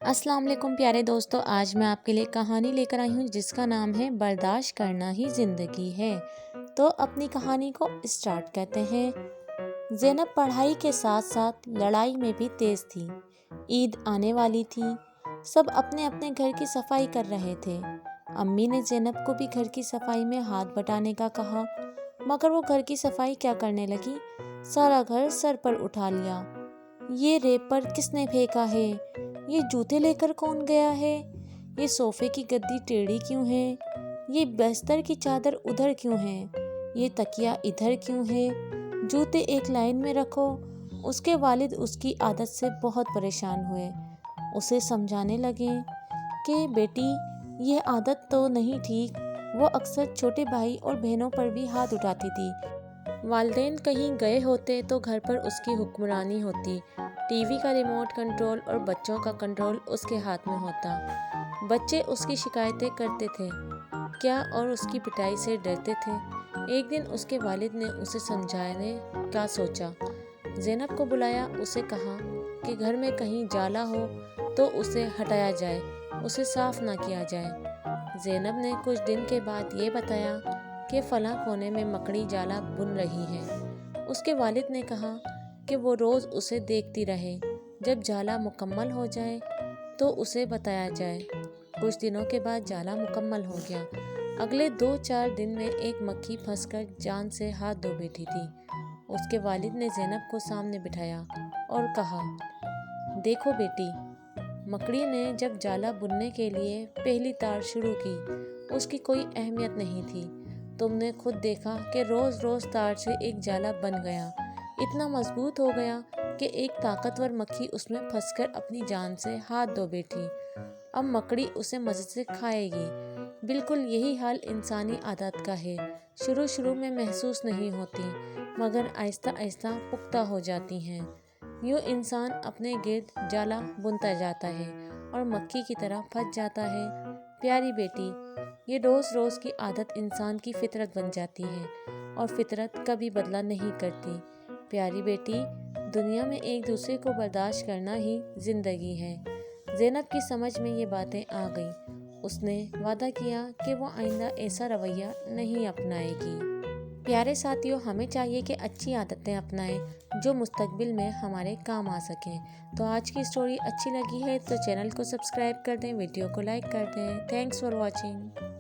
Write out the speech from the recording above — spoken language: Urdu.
السلام علیکم پیارے دوستو، آج میں آپ کے لیے کہانی لے کر آئی ہوں جس کا نام ہے برداشت کرنا ہی زندگی ہے۔ تو اپنی کہانی کو اسٹارٹ کرتے ہیں۔ زینب پڑھائی کے ساتھ ساتھ لڑائی میں بھی تیز تھی۔ عید آنے والی تھی، سب اپنے اپنے گھر کی صفائی کر رہے تھے۔ امی نے زینب کو بھی گھر کی صفائی میں ہاتھ بٹانے کا کہا، مگر وہ گھر کی صفائی کیا کرنے لگی، سارا گھر سر پر اٹھا لیا۔ یہ ریپر کس نے پھینکا ہے؟ یہ جوتے لے کر کون گیا ہے؟ یہ صوفے کی گدی ٹیڑھی کیوں ہے؟ یہ بستر کی چادر ادھر کیوں ہے؟ یہ تکیہ ادھر کیوں ہے؟ جوتے ایک لائن میں رکھو۔ اس کے والد اس کی عادت سے بہت پریشان ہوئے، اسے سمجھانے لگے کہ بیٹی یہ عادت تو نہیں ٹھیک۔ وہ اکثر چھوٹے بھائی اور بہنوں پر بھی ہاتھ اٹھاتی تھی۔ والدین کہیں گئے ہوتے تو گھر پر اس کی حکمرانی ہوتی، ٹی وی کا ریموٹ کنٹرول اور بچوں کا کنٹرول اس کے ہاتھ میں ہوتا۔ بچے اس کی شکایتیں کرتے تھے کیا اور اس کی پٹائی سے ڈرتے تھے۔ ایک دن اس کے والد نے اسے سمجھانے کا سوچا، زینب کو بلایا، اسے کہا کہ گھر میں کہیں جالا ہو تو اسے ہٹایا جائے، اسے صاف نہ کیا جائے۔ زینب نے کچھ دن کے بعد یہ بتایا کہ فلاں کونے میں مکڑی جالا بن رہی ہے۔ اس کے والد نے کہا کہ وہ روز اسے دیکھتی رہے، جب جالا مکمل ہو جائے تو اسے بتایا جائے۔ کچھ دنوں کے بعد جالا مکمل ہو گیا۔ اگلے 2-4 دن میں ایک مکھی پھنس کر جان سے ہاتھ دھو بیٹھی تھی۔ اس کے والد نے زینب کو سامنے بٹھایا اور کہا، دیکھو بیٹی، مکڑی نے جب جالا بننے کے لیے پہلی تار شروع کی، اس کی کوئی اہمیت نہیں تھی۔ تم نے خود دیکھا کہ روز روز تار سے ایک جالا بن گیا، اتنا مضبوط ہو گیا کہ ایک طاقتور مکھی اس میں پھنس کر اپنی جان سے ہاتھ دھو بیٹھی۔ اب مکڑی اسے مزے سے کھائے گی۔ بالکل یہی حال انسانی عادات کا ہے، شروع میں محسوس نہیں ہوتی، مگر آہستہ آہستہ پختہ ہو جاتی ہیں۔ یوں انسان اپنے گرد جالا بنتا جاتا ہے اور مکھی کی طرح پھنس جاتا ہے۔ پیاری بیٹی، یہ روز روز کی عادت انسان کی فطرت بن جاتی ہے اور فطرت کبھی بدلہ نہیں کرتی۔ پیاری بیٹی، دنیا میں ایک دوسرے کو برداشت کرنا ہی زندگی ہے۔ زینب کی سمجھ میں یہ باتیں آ گئیں۔ اس نے وعدہ کیا کہ وہ آئندہ ایسا رویہ نہیں اپنائے گی۔ پیارے ساتھیوں، ہمیں چاہیے کہ اچھی عادتیں اپنائیں جو مستقبل میں ہمارے کام آ سکیں۔ تو آج کی سٹوری اچھی لگی ہے تو چینل کو سبسکرائب کر دیں، ویڈیو کو لائک کر دیں۔ Thanks for watching.